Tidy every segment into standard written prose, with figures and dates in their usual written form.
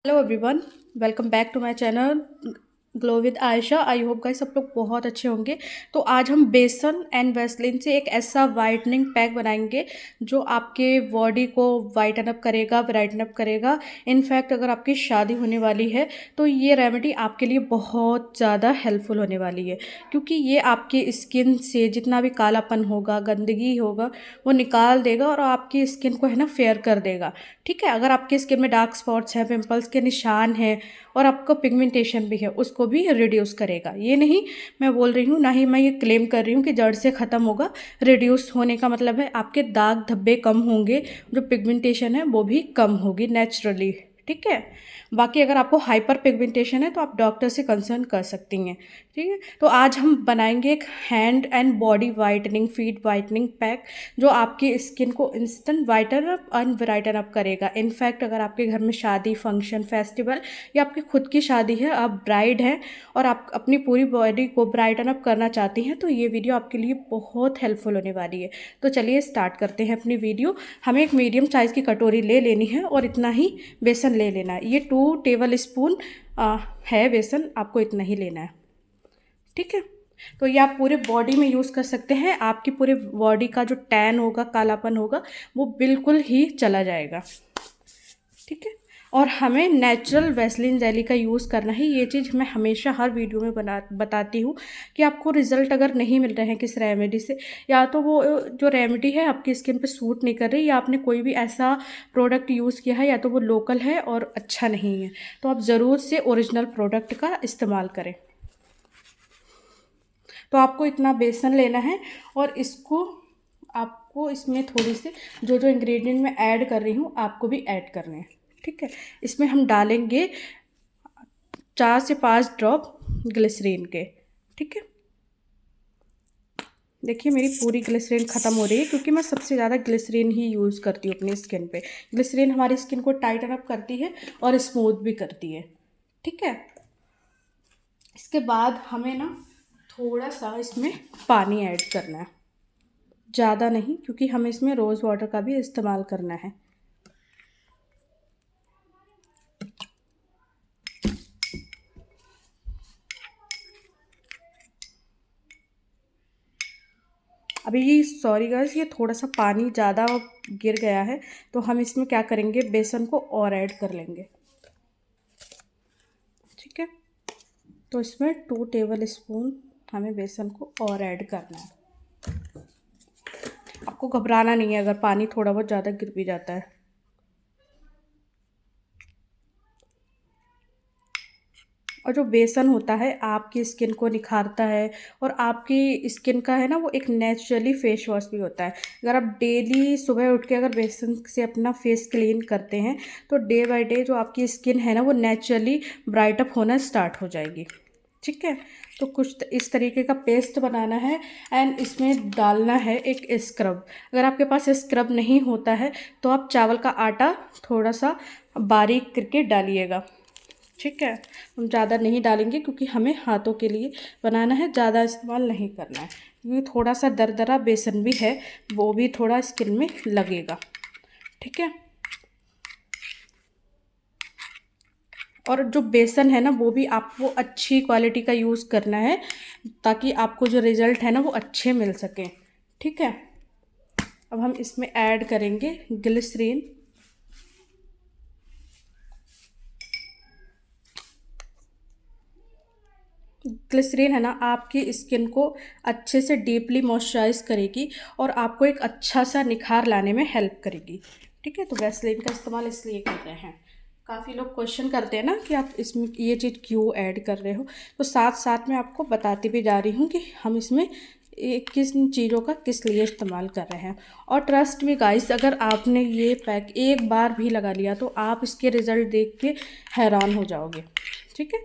Hello everyone, welcome back to my channel glow with Ayesha. I hope guys सब लोग बहुत अच्छे होंगे। तो आज हम बेसन एंड वैसलीन से एक ऐसा वाइटनिंग पैक बनाएंगे जो आपके बॉडी को वाइटन अप करेगा, ब्राइटन अप करेगा। इनफैक्ट अगर आपकी शादी होने वाली है तो ये रेमेडी आपके लिए बहुत ज़्यादा हेल्पफुल होने वाली है, क्योंकि ये आपकी स्किन से जितना भी कालापन होगा, गंदगी होगा, वो निकाल देगा और आपकी स्किन को है ना फेयर कर देगा। ठीक है, अगर आपकी स्किन में डार्क स्पॉट्स हैं, पिंपल्स के निशान हैं और आपको पिगमेंटेशन भी है, उसको भी रिड्यूस करेगा। ये नहीं मैं बोल रही हूँ, ना ही मैं ये क्लेम कर रही हूँ कि जड़ से ख़त्म होगा। रिड्यूस होने का मतलब है आपके दाग धब्बे कम होंगे, जो पिगमेंटेशन है वो भी कम होगी नेचुरली। ठीक है, बाकी अगर आपको हाइपर पिगमेंटेशन है तो आप डॉक्टर से कंसल्ट कर सकती हैं। ठीक है, तो आज हम बनाएंगे एक hand and body whitening, feet whitening pack जो आपकी स्किन को instant वाइटन up and brighten up करेगा। इनफैक्ट अगर आपके घर में शादी, फंक्शन, फेस्टिवल या आपकी खुद की शादी है, आप ब्राइड हैं और आप अपनी पूरी बॉडी को ब्राइटन अप करना चाहती हैं, तो ये वीडियो आपके लिए बहुत हेल्पफुल होने वाली है। तो चलिए स्टार्ट करते हैं अपनी वीडियो। हमें एक मीडियम साइज़ की कटोरी ले लेनी है और इतना ही बेसन ले लेना है। ये 2 टेबल स्पून है बेसन, आपको इतना ही लेना है। ठीक है, तो ये आप पूरे बॉडी में यूज़ कर सकते हैं। आपकी पूरे बॉडी का जो टैन होगा, कालापन होगा, वो बिल्कुल ही चला जाएगा। ठीक है, और हमें नेचुरल वैसलीन जेली का यूज़ करना है। ये चीज़ मैं हमेशा हर वीडियो में बताती हूँ कि आपको रिज़ल्ट अगर नहीं मिल रहे हैं किस रेमेडी से, या तो वो जो रेमेडी है आपकी स्किन पे सूट नहीं कर रही, या आपने कोई भी ऐसा प्रोडक्ट यूज़ किया है, या तो वो लोकल है और अच्छा नहीं है, तो आप ज़रूर से ओरिजिनल प्रोडक्ट का इस्तेमाल करें। तो आपको इतना बेसन लेना है और इसको आपको इसमें थोड़ी सी जो जो इंग्रेडिएंट मैं ऐड कर रही हूँ आपको भी ऐड करने हैं। ठीक है, इसमें हम डालेंगे 4 से 5 ड्रॉप ग्लिसरीन के। ठीक है, देखिए मेरी पूरी ग्लिसरीन ख़त्म हो रही है, क्योंकि मैं सबसे ज़्यादा ग्लिसरीन ही यूज़ करती हूँ अपनी स्किन पे। ग्लिसरीन हमारी स्किन को टाइटन अप करती है और स्मूथ भी करती है। ठीक है, इसके बाद हमें ना थोड़ा सा इसमें पानी ऐड करना है, ज़्यादा नहीं, क्योंकि हमें इसमें रोज़ वाटर का भी इस्तेमाल करना है। अभी ये सॉरी गाइस, ये थोड़ा सा पानी ज़्यादा गिर गया है, तो हम इसमें क्या करेंगे, बेसन को और ऐड कर लेंगे। ठीक है, तो इसमें 2 टेबल स्पून हमें बेसन को और ऐड करना है। आपको घबराना नहीं है अगर पानी थोड़ा बहुत ज़्यादा गिर भी जाता है। और जो बेसन होता है आपकी स्किन को निखारता है, और आपकी स्किन का है ना वो एक नेचुरली फेस वॉश भी होता है। अगर आप डेली सुबह उठ के अगर बेसन से अपना फेस क्लीन करते हैं तो डे बाय डे जो आपकी स्किन है ना वो नेचुरली ब्राइट अप होना स्टार्ट हो जाएगी। ठीक है, तो कुछ इस तरीके का पेस्ट बनाना है एंड इसमें डालना है एक स्क्रब। अगर आपके पास स्क्रब नहीं होता है तो आप चावल का आटा थोड़ा सा बारीक करके डालिएगा। ठीक है, हम ज़्यादा नहीं डालेंगे क्योंकि हमें हाथों के लिए बनाना है, ज़्यादा इस्तेमाल नहीं करना है, क्योंकि थोड़ा सा दरदरा बेसन भी है, वो भी थोड़ा स्किन में लगेगा। ठीक है, और जो बेसन है ना वो भी आपको अच्छी क्वालिटी का यूज़ करना है, ताकि आपको जो रिज़ल्ट है ना वो अच्छे मिल सकें। ठीक है, अब हम इसमें ऐड करेंगे ग्लिसरीन। ग्लिसरीन है ना आपकी स्किन को अच्छे से डीपली मॉइस्चराइज करेगी और आपको एक अच्छा सा निखार लाने में हेल्प करेगी। ठीक है, तो वैसलीन का इस्तेमाल इसलिए कर रहे हैं। काफ़ी लोग क्वेश्चन करते हैं ना कि आप इसमें ये चीज़ क्यों ऐड कर रहे हो, तो साथ साथ में आपको बताती भी जा रही हूँ कि हम इसमें किस चीज़ों का किस लिए इस्तेमाल कर रहे हैं। और ट्रस्ट मी गाइस, अगर आपने ये पैक एक बार भी लगा लिया तो आप इसके रिज़ल्ट देख के हैरान हो जाओगे। ठीक है,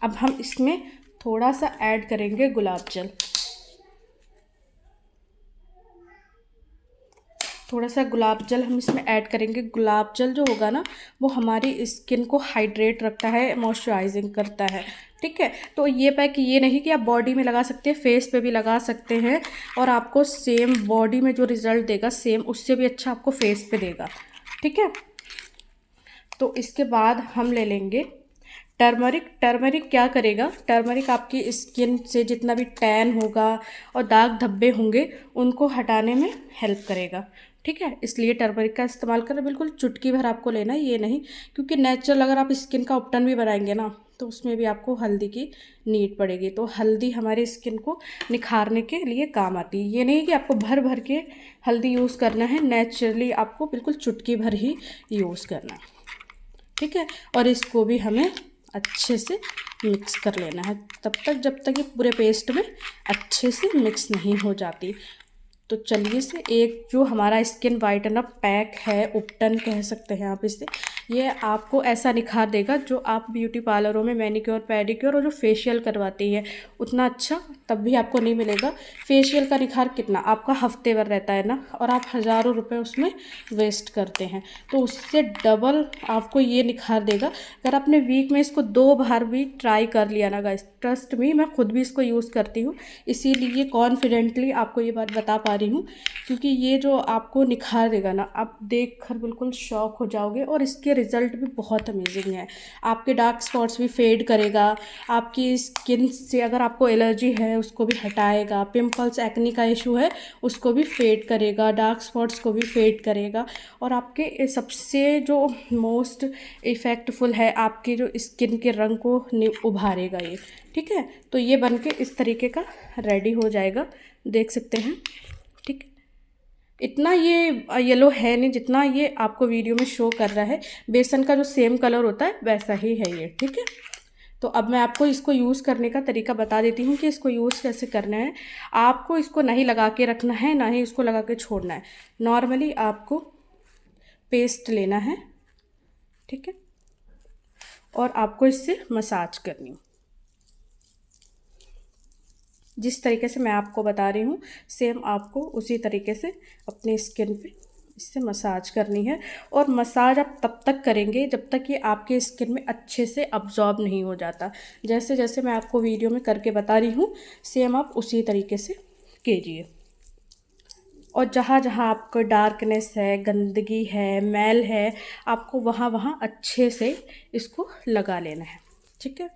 अब हम इसमें थोड़ा सा ऐड करेंगे गुलाब जल। थोड़ा सा गुलाब जल हम इसमें ऐड करेंगे। गुलाब जल जो होगा ना वो हमारी स्किन को हाइड्रेट रखता है, मॉइस्चराइजिंग करता है। ठीक है, तो ये पैक ये नहीं कि आप बॉडी में लगा सकते हैं, फेस पे भी लगा सकते हैं, और आपको सेम बॉडी में जो रिज़ल्ट देगा सेम उससे भी अच्छा आपको फेस पे देगा। ठीक है। तो इसके बाद हम ले लेंगे टर्मरिक। टर्मरिक क्या करेगा, टर्मरिक आपकी स्किन से जितना भी टैन होगा और दाग धब्बे होंगे उनको हटाने में हेल्प करेगा। ठीक है, इसलिए टर्मरिक का इस्तेमाल करें। बिल्कुल चुटकी भर आपको लेना है, ये नहीं, क्योंकि नेचुरल अगर आप स्किन का उपटन भी बनाएंगे ना तो उसमें भी आपको हल्दी की नीड पड़ेगी। तो हल्दी हमारी स्किन को निखारने के लिए काम आती है। ये नहीं कि आपको भर भर के हल्दी यूज़ करना है, नेचुरली आपको बिल्कुल चुटकी भर ही यूज़ करना है। ठीक है, और इसको भी हमें अच्छे से मिक्स कर लेना है तब तक जब तक ये पूरे पेस्ट में अच्छे से मिक्स नहीं हो जाती। तो चलिए से एक जो हमारा स्किन वाइटनर पैक है, उपटन कह सकते हैं आप इसे, ये आपको ऐसा निखार देगा जो आप ब्यूटी पार्लरों में मैनिक्योर पेडिक्योर और जो फेशियल करवाती है उतना अच्छा तब भी आपको नहीं मिलेगा। फेशियल का निखार कितना आपका हफ्ते भर रहता है ना, और आप हज़ारों रुपए उसमें वेस्ट करते हैं, तो उससे डबल आपको ये निखार देगा। अगर आपने वीक में इसको 2 बार भी ट्राई कर लिया ना गाइस, ट्रस्ट मी, मैं खुद भी इसको यूज़ करती हूँ, इसीलिए कॉन्फिडेंटली आपको ये बात बता पा रही हूँ, क्योंकि ये जो आपको निखार देगा ना, आप देख कर बिल्कुल शॉक हो जाओगे। और इसके रिज़ल्ट भी बहुत अमेजिंग है। आपके डार्क स्पॉट्स भी फेड करेगा, आपकी स्किन से अगर आपको एलर्जी है उसको भी हटाएगा, पिंपल्स एक्ने का इशू है उसको भी फेड करेगा, डार्क स्पॉट्स को भी फेड करेगा, और आपके सबसे जो मोस्ट इफ़ेक्टफुल है आपके जो स्किन के रंग को उभारेगा ये। ठीक है, तो ये बन के इस तरीके का रेडी हो जाएगा, देख सकते हैं। ठीक, इतना ये येलो है नहीं जितना ये आपको वीडियो में शो कर रहा है। बेसन का जो सेम कलर होता है वैसा ही है ये। ठीक है, तो अब मैं आपको इसको यूज़ करने का तरीका बता देती हूँ कि इसको यूज़ कैसे करना है। आपको इसको नहीं लगा के रखना है, ना ही इसको लगा के छोड़ना है। नॉर्मली आपको पेस्ट लेना है, ठीक है, और आपको इससे मसाज करनी है। जिस तरीके से मैं आपको बता रही हूँ सेम आपको उसी तरीके से अपनी स्किन पे इससे मसाज करनी है। और मसाज आप तब तक करेंगे जब तक ये आपके स्किन में अच्छे से अब्जॉर्ब नहीं हो जाता। जैसे जैसे मैं आपको वीडियो में करके बता रही हूँ सेम आप उसी तरीके से कीजिए। और जहाँ जहाँ आपको डार्कनेस है, गंदगी है, मैल है, आपको वहाँ वहाँ अच्छे से इसको लगा लेना है। ठीक है,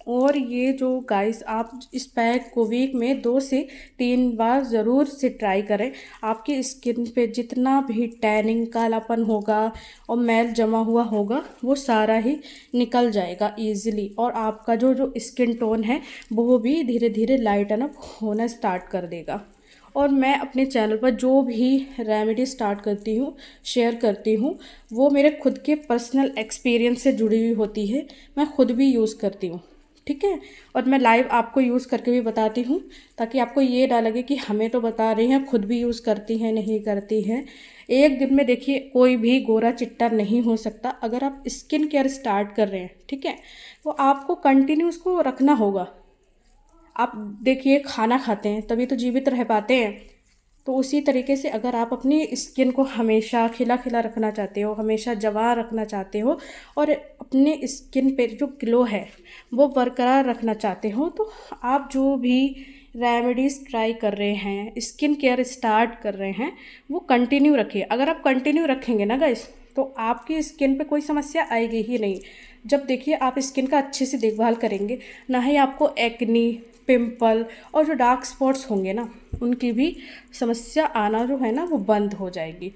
और ये जो गाइस आप इस पैक को वीक में 2 से 3 बार ज़रूर से ट्राई करें। आपकी स्किन पे जितना भी टैनिंग कालापन होगा और मैल जमा हुआ होगा वो सारा ही निकल जाएगा ईज़िली, और आपका जो जो स्किन टोन है वो भी धीरे धीरे लाइटन अप होना स्टार्ट कर देगा। और मैं अपने चैनल पर जो भी रेमेडी स्टार्ट करती हूँ, शेयर करती हूँ, वो मेरे खुद के पर्सनल एक्सपीरियंस से जुड़ी हुई होती है, मैं खुद भी यूज़ करती हूँ। ठीक है, और मैं लाइव आपको यूज़ करके भी बताती हूँ ताकि आपको ये ना लगे कि हमें तो बता रही हैं, खुद भी यूज़ करती हैं, नहीं करती हैं। एक दिन में देखिए कोई भी गोरा चिट्टा नहीं हो सकता। अगर आप स्किन केयर स्टार्ट कर रहे हैं, ठीक है, तो आपको कंटिन्यू उसको रखना होगा। आप देखिए खाना खाते हैं तभी तो जीवित रह पाते हैं, तो उसी तरीके से अगर आप अपनी स्किन को हमेशा खिला खिला रखना चाहते हो, हमेशा जवान रखना चाहते हो, और अपने स्किन पे जो ग्लो है वो बरकरार रखना चाहते हो, तो आप जो भी रेमेडीज़ ट्राई कर रहे हैं, स्किन केयर स्टार्ट कर रहे हैं, वो कंटिन्यू रखिए। अगर आप कंटिन्यू रखेंगे ना गाइस तो आपकी स्किन पे कोई समस्या आएगी ही नहीं। जब देखिए आप स्किन का अच्छे से देखभाल करेंगे, ना ही आपको एक्नी, पिंपल और जो डार्क स्पॉट्स होंगे ना उनकी भी समस्या आना जो है ना वो बंद हो जाएगी।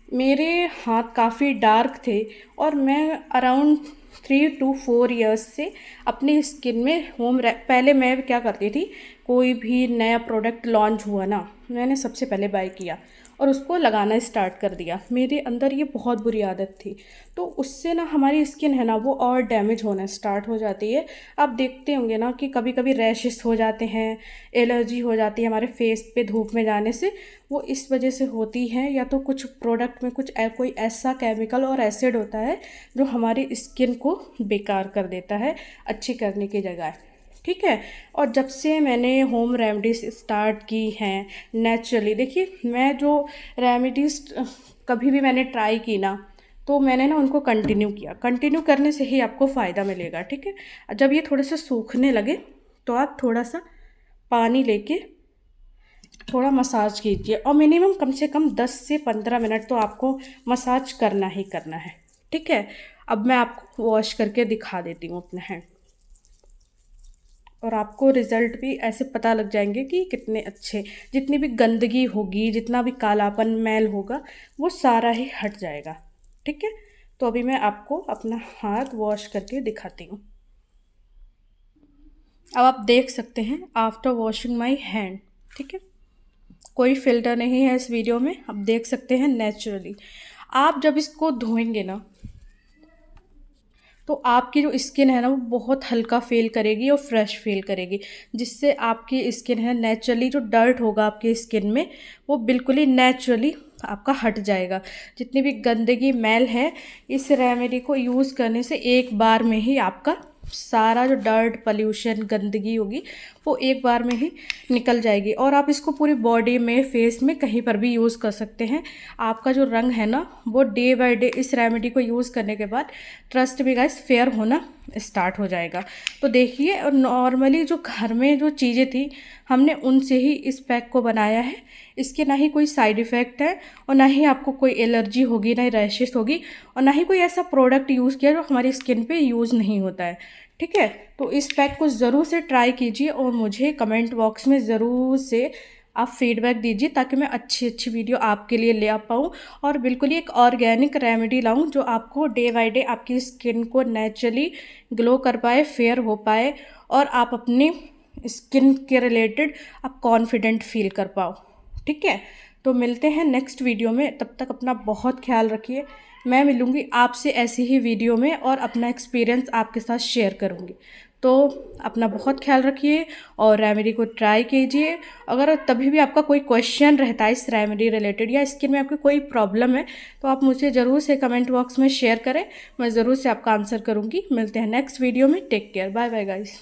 मेरे हाथ काफ़ी डार्क थे और मैं अराउंड 3 to 4 years से अपनी स्किन में पहले मैं क्या करती थी, कोई भी नया प्रोडक्ट लॉन्च हुआ ना मैंने सबसे पहले बाय किया और उसको लगाना स्टार्ट कर दिया। मेरे अंदर ये बहुत बुरी आदत थी, तो उससे ना हमारी स्किन है ना वो और डैमेज होना स्टार्ट हो जाती है। आप देखते होंगे ना कि कभी कभी रैशेस हो जाते हैं, एलर्जी हो जाती है हमारे फेस पे धूप में जाने से, वो इस वजह से होती है या तो कुछ प्रोडक्ट में कुछ कोई ऐसा केमिकल और एसिड होता है जो हमारी स्किन को बेकार कर देता है अच्छी करने की जगह। ठीक है, और जब से मैंने होम रेमेडीज स्टार्ट की हैं नेचुरली, देखिए मैं जो रेमेडीज कभी भी मैंने ट्राई की ना तो मैंने ना उनको कंटिन्यू किया। कंटिन्यू करने से ही आपको फ़ायदा मिलेगा। ठीक है, जब ये थोड़े से सूखने लगे तो आप थोड़ा सा पानी लेके थोड़ा मसाज कीजिए और मिनिमम कम से कम 10 से 15 मिनट तो आपको मसाज करना ही करना है। ठीक है, अब मैं आपको वॉश करके दिखा देती हूँ अपने हैंड, और आपको रिज़ल्ट भी ऐसे पता लग जाएंगे कि कितने अच्छे, जितनी भी गंदगी होगी, जितना भी कालापन मैल होगा, वो सारा ही हट जाएगा। ठीक है, तो अभी मैं आपको अपना हाथ वॉश करके दिखाती हूँ। अब आप देख सकते हैं आफ्टर वॉशिंग माई हैंड। ठीक है, कोई फ़िल्टर नहीं है इस वीडियो में, आप देख सकते हैं नेचुरली। आप जब इसको धोएंगे ना, तो आपकी जो स्किन है ना वो बहुत हल्का फील करेगी और फ्रेश फील करेगी, जिससे आपकी स्किन है नेचुरली, जो डर्ट होगा आपकी स्किन में वो बिल्कुल ही नेचुरली आपका हट जाएगा। जितनी भी गंदगी मैल है, इस रेमेडी को यूज़ करने से एक बार में ही आपका सारा जो डर्ट पॉल्यूशन गंदगी होगी वो एक बार में ही निकल जाएगी। और आप इसको पूरी बॉडी में, फेस में, कहीं पर भी यूज़ कर सकते हैं। आपका जो रंग है ना वो डे बाय डे इस रेमेडी को यूज़ करने के बाद ट्रस्ट भी गाइस फेयर होना स्टार्ट हो जाएगा। तो देखिए, और नॉर्मली जो घर में जो चीज़ें थी हमने उनसे ही इस पैक को बनाया है। इसके ना ही कोई साइड इफ़ेक्ट है, और ना ही आपको कोई एलर्जी होगी, ना ही रैशेस होगी, और ना ही कोई ऐसा प्रोडक्ट यूज़ किया जो हमारी स्किन पे यूज़ नहीं होता है। ठीक है, तो इस पैक को ज़रूर से ट्राई कीजिए और मुझे कमेंट बॉक्स में ज़रूर से आप फीडबैक दीजिए, ताकि मैं अच्छी अच्छी वीडियो आपके लिए ले आ पाऊँ और बिल्कुल ही एक ऑर्गेनिक रेमेडी लाऊँ जो आपको डे बाय डे आपकी स्किन को नेचुरली ग्लो कर पाए, फेयर हो पाए, और आप अपनी स्किन के रिलेटेड आप कॉन्फिडेंट फील कर पाओ। ठीक है, तो मिलते हैं नेक्स्ट वीडियो में, तब तक अपना बहुत ख्याल रखिए। मैं मिलूँगी आपसे ऐसी ही वीडियो में और अपना एक्सपीरियंस आपके साथ शेयर करूँगी। तो अपना बहुत ख्याल रखिए और रेमेडी को ट्राई कीजिए। अगर तभी भी आपका कोई क्वेश्चन रहता है इस रेमेडी रिलेटेड, या स्किन में आपकी कोई प्रॉब्लम है, तो आप मुझे ज़रूर से कमेंट बॉक्स में शेयर करें, मैं ज़रूर से आपका आंसर करूँगी। मिलते हैं नेक्स्ट वीडियो में, take care, bye bye guys.